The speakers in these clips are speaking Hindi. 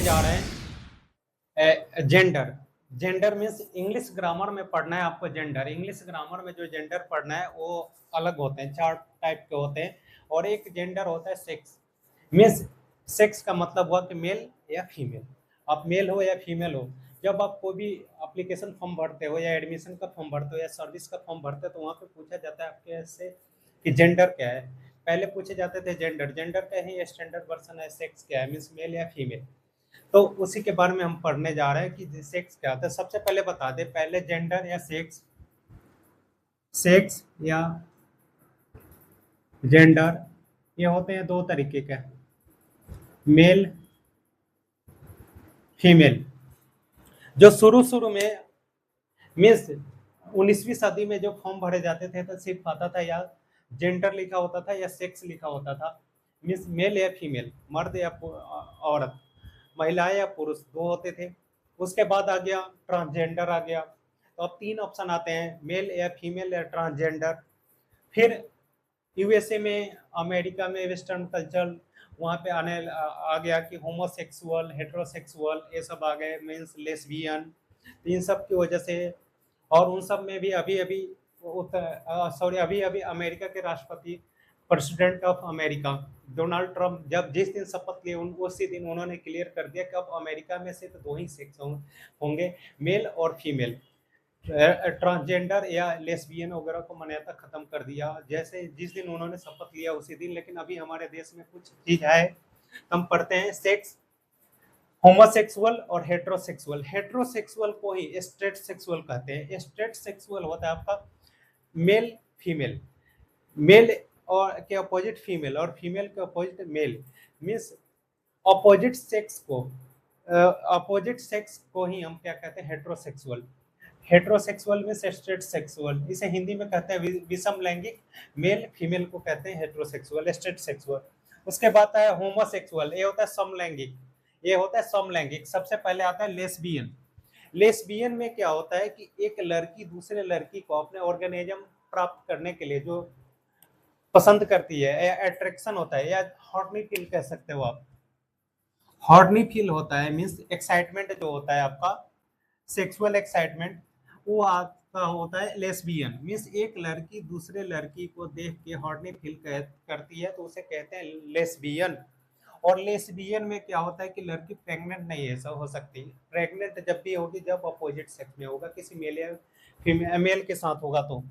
जा रहे हैं gender. Gender means English grammar में पढ़ना है आपको जेंडर। इंग्लिश ग्रामर में जो जेंडर पढ़ना है वो अलग होते हैं, 4 टाइप के होते हैं। और एक जेंडर होता है सेक्स। मीन्स सेक्स का मतलब हुआ कि मेल या फीमेल। आप मेल हो या फीमेल हो, जब आप कोई भी एप्लीकेशन फॉर्म भरते हो या एडमिशन का फॉर्म भरते हो या सर्विस का फॉर्म भरते हो तो वहाँ पे पूछा जाता है आपके से कि जेंडर क्या है। पहले पूछे जाते थे जेंडर, जेंडर का ही स्टैंडर्ड वर्जन है सेक्स क्या है, मीन्स मेल या फीमेल। तो उसी के बारे में हम पढ़ने जा रहे हैं कि सेक्स क्या होता है। सबसे पहले बता दें, पहले जेंडर या सेक्स, सेक्स या जेंडर ये होते हैं 2 तरीके के, मेल फीमेल। जो शुरू शुरू में मीन्स 19वीं सदी में जो फॉर्म भरे जाते थे तो सिर्फ आता था या जेंडर लिखा होता था या सेक्स लिखा होता था, मीन्स मेल या फीमेल, मर्द या औरत, महिलाएं या पुरुष 2 होते थे। उसके बाद आ गया ट्रांसजेंडर आ गया। तो अब 3 ऑप्शन आते हैं, मेल या फीमेल या ट्रांसजेंडर। फिर यूएसए में, अमेरिका में वेस्टर्न कल्चर वहाँ पे आ गया कि होमोसेक्सुअल, हेटेरोसेक्सुअल ये सब आ गए, मीन्स लेस्बियन। इन सब की वजह से, और उन सब में भी अभी अभी अभी अभी अमेरिका के राष्ट्रपति, president of America Donald Trump जब जिस दिन शपथ लिए उसी दिन उन्होंने क्लियर कर दिया कि अब अमेरिका में सिर्फ 2 ही सेक्स होंगे, मेल और फीमेल। ट्रांसजेंडर या लेस्बियन वगैरह को मान्यता खत्म कर दिया जैसे जिस दिन उन्होंने शपथ लिया उसी दिन। लेकिन अभी हमारे देश में कुछ चीज है, हम पढ़ते हैं सेक्स, होमोसेक्सुअल और हेटेरोसेक्सुअल। हेटेरोसेक्सुअल को ही स्ट्रेट सेक्सुअल कहते हैं। स्ट्रेट सेक्सुअल होता है आपका मेल फीमेल, मेल और के अपोजिट फीमेल और फीमेल के opposite male, means opposite sex को ही हम क्या कहते हैं, हेटेरोसेक्सुअल। हेटेरोसेक्सुअल में स्ट्रेट सेक्सुअल, इसे हिंदी में कहते हैं विषम लैंगिक, मेल फीमेल को कहते हैं हेटेरोसेक्सुअल, स्ट्रेट सेक्सुअल। उसके बाद है होमोसेक्सुअल, ये होता है समलैंगिक, ये होता है समलैंगिक। सबसे पहले आता है लेस्बियन। लेस्बियन में क्या होता है कि एक लड़की दूसरे लड़की को अपने ऑर्गेनिज्म प्राप्त करने के लिए जो पसंद करती है या अट्रैक्शन होता है, या हॉर्नी फील कह सकते हो आप, हॉर्नी फील होता है, मीन्स एक्साइटमेंट जो होता है आपका, सेक्सुअल एक्साइटमेंट, वो आपका होता है लेस्बियन। मीन्स एक लड़की दूसरे लड़की को देख के हॉर्नी फील करती है तो उसे कहते हैं लेस्बियन। और लेस्बियन में क्या होता है कि लड़की प्रेग्नेंट नहीं है, सब हो सकती है प्रेग्नेंट जब भी होगी जब अपोजिट सेक्स में होगा, किसी मेल या फीमेल के साथ होगा तो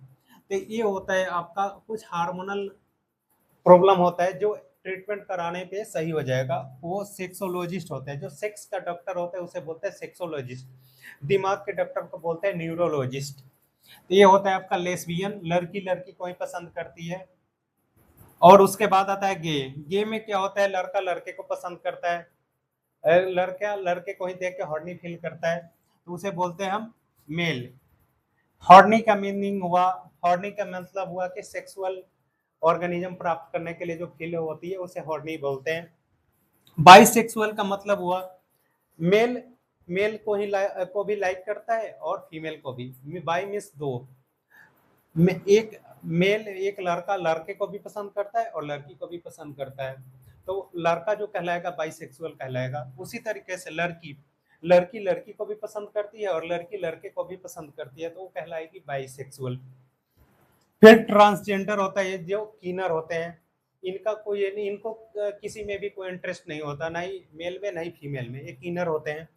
ये होता है आपका कुछ हार्मोनल प्रॉब्लम होता है जो ट्रीटमेंट कराने पे सही हो जाएगा। वो सेक्सोलॉजिस्ट होते हैं, जो सेक्स का डॉक्टर होता है उसे बोलते हैं सेक्सोलॉजिस्ट। दिमाग के डॉक्टर को बोलते हैं न्यूरोलॉजिस्ट। तो ये होता है आपका लेस्बियन, लड़की लड़की को ही पसंद करती है। और उसके बाद आता है गे। गे में क्या होता है, लड़का लड़के को पसंद करता है, लड़का लड़के को ही देख के हॉर्नी फील करता है तो उसे बोलते हैं हम मेल। हॉर्नी का मीनिंग हुआ, हॉर्नी का मतलब हुआ कि सेक्सुअल ऑर्गेनिज्म प्राप्त करने के लिए जो फील होती है उसे हॉर्नी बोलते हैं। बाइसेक्सुअल का मतलब हुआ मेल मेल को ही को भी लाइक करता है और फीमेल को भी। बाई मीन्स 2, एक मेल, एक लड़का लड़के को भी पसंद करता है और लड़की को भी पसंद करता है तो लड़का जो कहलाएगा बाइसेक्सुअल कहलाएगा। उसी तरीके से लड़की लड़की लड़की को भी पसंद करती है और लड़की लड़के को भी पसंद करती है तो वो कहलाएगी बाइसेक्सुअल। फिर ट्रांसजेंडर होता है, जो कीनर होते हैं, इनका कोई नहीं, इनको किसी में भी कोई इंटरेस्ट नहीं होता, ना ही मेल में ना ही फीमेल में, ये कीनर होते हैं।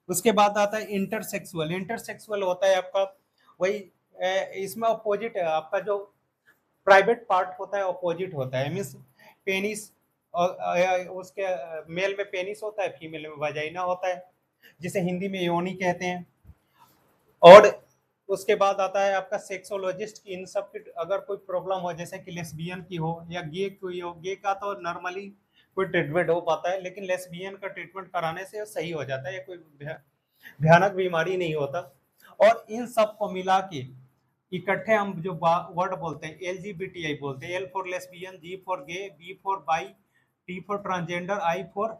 उसके बाद आता है इंटरसेक्सुअल। इंटरसेक्सुअल होता है आपका वही इसमें अपोजिट है, आपका जो प्राइवेट पार्ट होता है अपोजिट होता है, मीन्स पेनिस, और उसके मेल में पेनिस होता है, फीमेल में वजाइना होता है, जिसे हिंदी में योनि कहते हैं। और उसके बाद आता है आपका सेक्सोलॉजिस्ट की इन सब की अगर कोई प्रॉब्लम हो, जैसे कि लेस्बियन की हो या गे कोई हो, गे का तो नॉर्मली कोई ट्रीटमेंट हो पाता है लेकिन लेस्बियन का ट्रीटमेंट कराने से सही हो जाता है, ये कोई भयानक बीमारी नहीं होता। और इन सब को मिला के इकट्ठे हम जो वर्ड बोलते हैं LGBTI बोलते हैं, L for lesbian, G for gay, B for bi, T for transgender, I for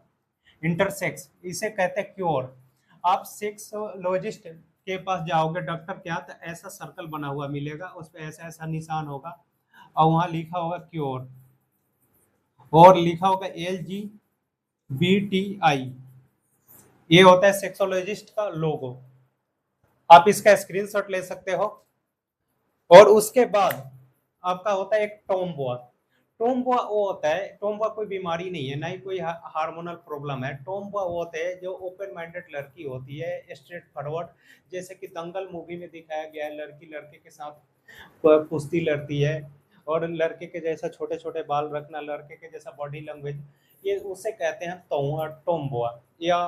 intersex, इसे कहते हैं क्योर। आप सेक्सोलॉजिस्ट के पास जाओगे डॉक्टर के यहाँ तो ऐसा सर्कल बना हुआ मिलेगा, उस पर ऐसा ऐसा निशान होगा और वहाँ लिखा होगा क्योर और लिखा होगा LGBTI। ये होता है सेक्सोलॉजिस्ट का लोगो। आप इसका स्क्रीनशॉट ले सकते हो। और उसके बाद आपका होता है एक टोम्बोआ। टोम्बोआ वो होता है, टोम्बोआ कोई बीमारी नहीं है, ना ही कोई हार्मोनल प्रॉब्लम है। टोम्बोआ वो होते हैं जो ओपन माइंडेड लड़की होती है, स्ट्रेट फॉरवर्ड, जैसे कि दंगल मूवी में दिखाया गया है, लड़की लड़के के साथ कुश्ती लड़ती है और लड़के के जैसा छोटे छोटे बाल रखना, लड़के के जैसा बॉडी लैंग्वेज, ये उसे कहते हैं टोम्बोआ। या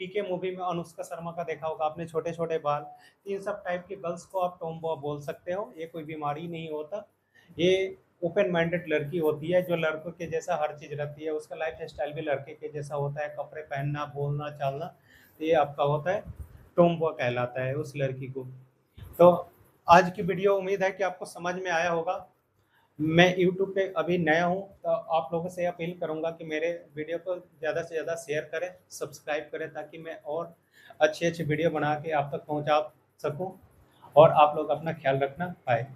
पीके मूवी में अनुष्का शर्मा का देखा होगा आपने, छोटे छोटे बाल। इन सब टाइप की गर्ल्स को आप टोम्बोआ बोल सकते हो। ये कोई बीमारी नहीं होता, ये ओपन माइंडेड लड़की होती है जो लड़कों के जैसा हर चीज रखती है, उसका लाइफ स्टाइल भी लड़के के जैसा होता है, कपड़े पहनना, बोलना, चालना। तो ये आपका होता है टोम्बोआ कहलाता है उस लड़की को। तो आज की वीडियो उम्मीद है कि आपको समझ में आया होगा। मैं यूट्यूब पे अभी नया हूँ, तो आप लोगों से अपील करूँगा कि मेरे वीडियो को ज़्यादा से ज़्यादा शेयर करें, सब्सक्राइब करें, ताकि मैं और अच्छी अच्छी वीडियो बना के आप तक पहुँचा सकूँ। और आप लोग अपना ख्याल रखना। बाय।